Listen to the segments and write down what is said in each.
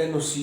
NOC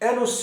NOC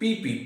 PP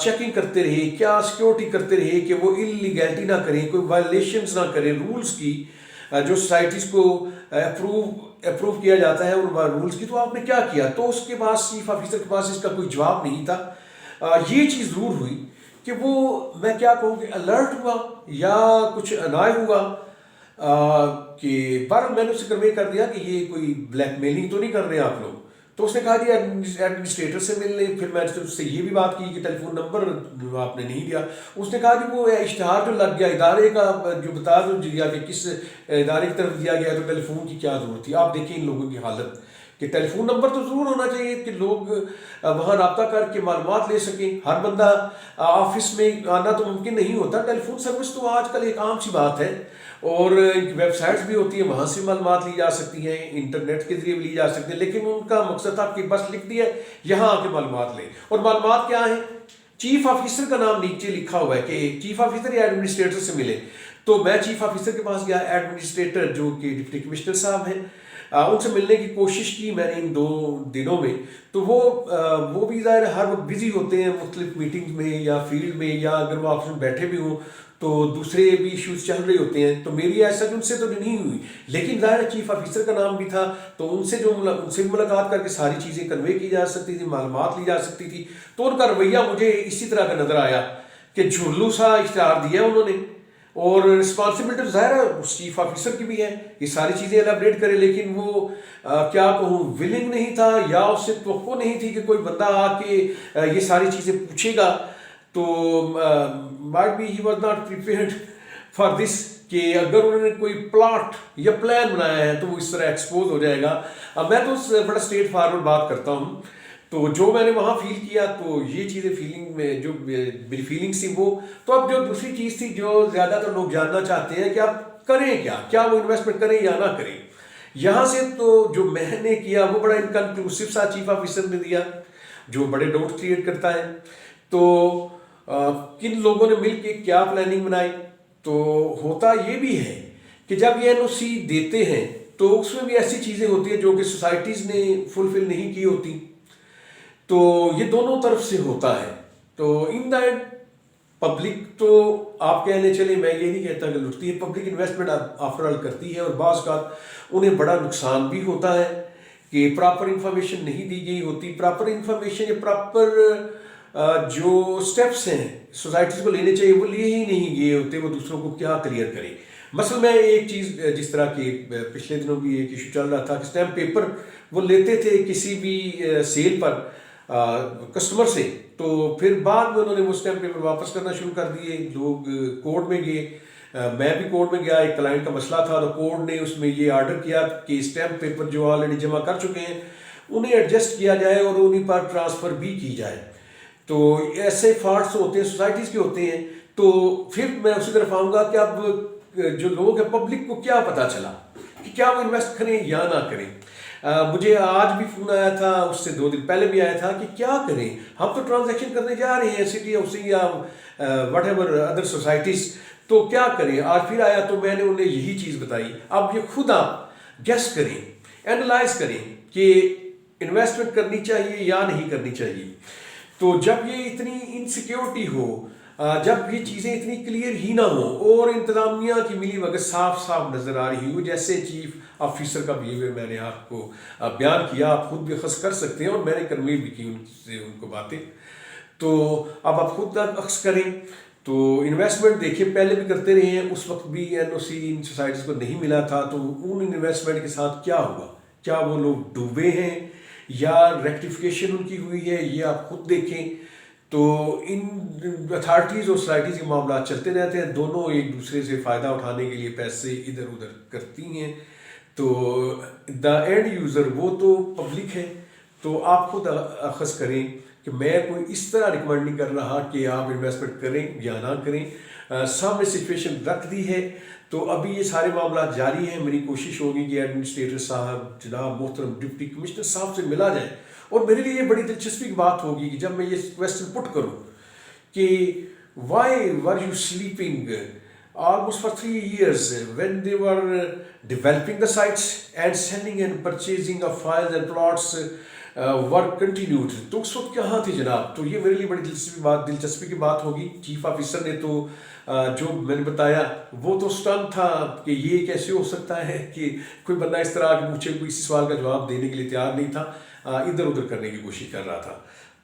checking کرتے رہے, کیا سیکیورٹی کرتے رہے کہ وہ انلیگیلٹی نہ کریں, کوئی وائلیشنز نہ کریں رولز کی جو سوسائٹیز کو اپروو کیا جاتا ہے ان رولز کی. تو آپ نے کیا کیا؟ تو اس کے پاس چیف آفیسر کے پاس اس کا کوئی جواب نہیں تھا. یہ چیز ضرور ہوئی کہ وہ, میں کیا کہوں کہ الرٹ ہوا یا کچھ انائے ہوا کہ پر میں نے اسے کنوے کر دیا کہ یہ کوئی بلیک میلنگ تو نہیں کر رہے آپ لوگ. تو اس نے کہا جی ایڈمنسٹریٹر سے مل لیں. پھر میں اس سے یہ بھی بات کی کہ ٹیلی فون نمبر آپ نے نہیں دیا. اس نے کہا جی وہ اشتہار جو لگ گیا ادارے کا جو بتا دیا کہ کس ادارے کی طرف دیا گیا, تو ٹیلی فون کی کیا ضرورت تھی. آپ دیکھیں ان لوگوں کی حالت کہ ٹیلی فون نمبر تو ضرور ہونا چاہیے کہ لوگ وہاں رابطہ کر کے معلومات لے سکیں. ہر بندہ آفس میں آنا تو ممکن نہیں ہوتا. ٹیلی فون سروس تو آج کل ایک عام سی بات ہے, اور ویب سائٹس بھی ہوتی ہیں, وہاں سے معلومات لی جا سکتی ہیں, انٹرنیٹ کے ذریعے بھی لی جا سکتی ہیں. لیکن ان کا مقصد تھا کہ بس لکھ دیا یہاں آ کے معلومات لیں. اور معلومات کیا ہیں؟ چیف آفیسر کا نام نیچے لکھا ہوا ہے کہ چیف آفیسر یا ایڈمنسٹریٹر سے ملے. تو میں چیف آفیسر کے پاس گیا, ایڈمنسٹریٹر جو کہ ڈپٹی کمشنر صاحب ہیں ان سے ملنے کی کوشش کی میں نے ان 2 دنوں میں. تو وہ بھی ظاہر ہر وقت بزی ہوتے ہیں مختلف میٹنگز میں یا فیلڈ میں, یا اگر وہ آفس میں بیٹھے بھی ہوں تو دوسرے بھی ایشوز چل رہے ہوتے ہیں. تو میری ایسا ان سے تو نہیں ہوئی, لیکن ظاہر چیف آفیسر کا نام بھی تھا تو ان سے بھی ملاقات کر کے ساری چیزیں کنوے کی جا سکتی تھی, معلومات لی جا سکتی تھی. تو ان کا رویہ مجھے اسی طرح کا نظر آیا کہ جھولو سا اشتہار دیا انہوں نے, اور رسپانسبلٹی ظاہر ہے اس چیف آفیسر کی بھی ہے یہ ساری چیزیں الیبریٹ کرے. لیکن وہ کیا کہوں ولنگ نہیں تھا, یا اس سے توقع نہیں تھی کہ کوئی بندہ آ کے یہ ساری چیزیں پوچھے گا. تو might be he was not prepared for this کہ اگر انہوں نے کوئی پلاٹ یا پلان بنایا ہے تو وہ اس طرح ایکسپوز ہو جائے گا. میں تو بڑا اسٹریٹ فارورڈ بات کرتا ہوں. تو جو میں نے وہاں فیل کیا تو یہ چیزیں فیلنگ میں جو میری فیلنگس تھی وہ. تو اب جو دوسری چیز تھی جو زیادہ تر لوگ جاننا چاہتے ہیں کہ آپ کریں کیا وہ انویسٹمنٹ کریں یا نہ کریں. یہاں سے تو جو میں نے کیا وہ بڑا انکنکلوسیو سا چیف آفیسر نے دیا جو بڑے ڈاؤٹ کریٹ کرتا ہے. تو کن لوگوں نے مل کے کیا پلاننگ بنائی. تو ہوتا یہ بھی ہے کہ جب یہ NOC دیتے ہیں تو اس میں بھی ایسی چیزیں ہوتی ہیں جو کہ سوسائٹیز نے فلفل نہیں کی ہوتی. تو یہ دونوں طرف سے ہوتا ہے. تو ان دا اینڈ پبلک تو آپ کہنے چلیں, میں یہ نہیں کہتا کہ لٹتی ہے, پبلک انویسٹمنٹ آفٹر آل کرتی ہے, اور بعض کا انہیں بڑا نقصان بھی ہوتا ہے کہ پراپر انفارمیشن نہیں دی گئی ہوتی. پراپر انفارمیشن یا پراپر جو سٹیپس ہیں سوسائٹیز کو لینے چاہیے وہ لیے ہی نہیں گئے ہوتے. وہ دوسروں کو کیا کلیئر کریں. مثلا میں ایک چیز جس طرح کہ پچھلے دنوں بھی ایک ایشو چل رہا تھا کہ اسٹیمپ پیپر وہ لیتے تھے کسی بھی سیل پر کسٹمر سے, تو پھر بعد میں انہوں نے وہ اسٹیمپ پیپر واپس کرنا شروع کر دیے. لوگ کورٹ میں گئے, میں بھی کورٹ میں گیا, ایک کلائنٹ کا مسئلہ تھا تو کورٹ نے اس میں یہ آرڈر کیا کہ اسٹیمپ پیپر جو آلریڈی جمع کر چکے ہیں انہیں ایڈجسٹ کیا جائے اور انہیں پر ٹرانسفر بھی کی جائے. تو ایسے فالٹس ہوتے ہیں سوسائٹیز کے ہوتے ہیں. تو پھر میں اسی طرف آؤں گا کہ اب جو لوگ ہیں پبلک کو کیا پتہ چلا کہ کیا وہ انویسٹ کریں یا نہ کریں. مجھے آج بھی فون آیا تھا, اس سے 2 دن پہلے بھی آیا تھا کہ کیا کریں, ہم تو ٹرانزیکشن کرنے جا رہے ہیں سٹی ہاؤسنگ یا وٹ ایور ادر سوسائٹیز, تو کیا کریں. آج پھر آیا تو میں نے انہیں یہی چیز بتائی. اب یہ خود آپ گیس کریں, اینالائز کریں کہ انویسٹمنٹ کرنی چاہیے یا نہیں کرنی چاہیے. تو جب یہ اتنی انسیکیورٹی ہو, جب یہ چیزیں اتنی کلیئر ہی نہ ہوں اور انتظامیہ کی ملی وقت صاف نظر آ رہی ہو, جیسے چیف آفیسر کا بیہیویئر میں نے آپ کو بیان کیا, آپ خود بھی اخذ کر سکتے ہیں اور میں نے کنوے بھی کی ان سے ان کو باتیں. تو اب آپ خود اخذ کریں. تو انویسٹمنٹ دیکھیں پہلے بھی کرتے رہے ہیں, اس وقت بھی NOC ان سوسائٹیز کو نہیں ملا تھا. تو ان انویسٹمنٹ کے ساتھ کیا ہوا, کیا وہ لوگ ڈوبے ہیں یا ریکٹیفیکیشن ان کی ہوئی ہے, یہ آپ خود دیکھیں. تو ان اتھارٹیز اور سوسائٹیز کے معاملات چلتے رہتے ہیں, دونوں ایک دوسرے سے فائدہ اٹھانے کے لیے پیسے ادھر ادھر کرتی ہیں. تو دا اینڈ یوزر وہ تو پبلک ہے. تو آپ خود اخذ کریں کہ میں کوئی اس طرح ریکمینڈ نہیں کر رہا کہ آپ انویسٹمنٹ کریں یا نہ کریں. سامنے سچویشن رکھ دی ہے تو ابھی یہ سارے معاملات جاری ہیں. میری کوشش ہوگی کہ ایڈمنسٹریٹر صاحب جناب محترم ڈپٹی کمشنر صاحب سے ملا جائے, اور میرے لیے یہ بڑی دلچسپی کی بات ہوگی کہ جب میں یہ کویسچن پٹ کروں کہ why were you sleeping almost for 3 years when they were developing the sites and selling and purchasing of files and plots work continued. تو اس وقت کہاں تھے جناب؟ تو یہ میرے لیے بڑی دلچسپی کی بات ہوگی. چیف آفیسر نے تو جو میں نے بتایا وہ تو اسٹن تھا کہ یہ کیسے ہو سکتا ہے کہ کوئی بندہ اس طرح کے پوچھے، کوئی اسی سوال کا جواب دینے کے لیے تیار نہیں تھا، ادھر ادھر کرنے کی کوشش کر رہا تھا.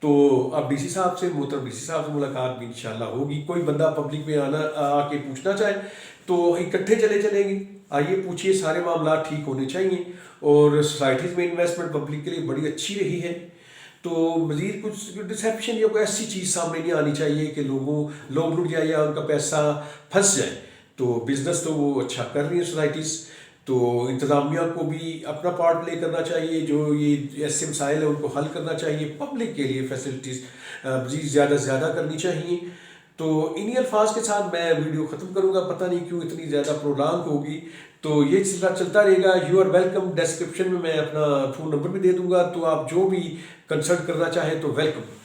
تو اب ڈی سی صاحب سے، محترم ڈی سی صاحب سے ملاقات بھی انشاءاللہ ہوگی. کوئی بندہ پبلک میں آ کے پوچھنا چاہے تو اکٹھے چلیں گے. آئیے پوچھیے، سارے معاملات ٹھیک ہونے چاہیے. اور سوسائٹیز میں انویسٹمنٹ پبلک کے لیے بڑی اچھی رہی ہے. تو مزید کچھ ڈسیپشن یا کوئی ایسی چیز سامنے نہیں آنی چاہیے کہ لوگ لٹ جائے یا ان کا پیسہ پھنس جائے. تو بزنس تو وہ اچھا کر رہی ہیں سوسائٹیز. تو انتظامیہ کو بھی اپنا پارٹ پلے کرنا چاہیے، جو یہ ایسے مسائل ہیں ان کو حل کرنا چاہیے. پبلک کے لیے فیسلٹیز مزید زیادہ سے زیادہ کرنی چاہیے. تو انہی الفاظ کے ساتھ میں ویڈیو ختم کروں گا. پتہ نہیں کیوں اتنی زیادہ پرولانگ ہوگی، تو یہ سلسلہ چلتا رہے گا. You are welcome. ڈسکرپشن میں اپنا فون نمبر بھی دے دوں گا، تو آپ جو بھی کنسلٹ کرنا چاہیں تو ویلکم.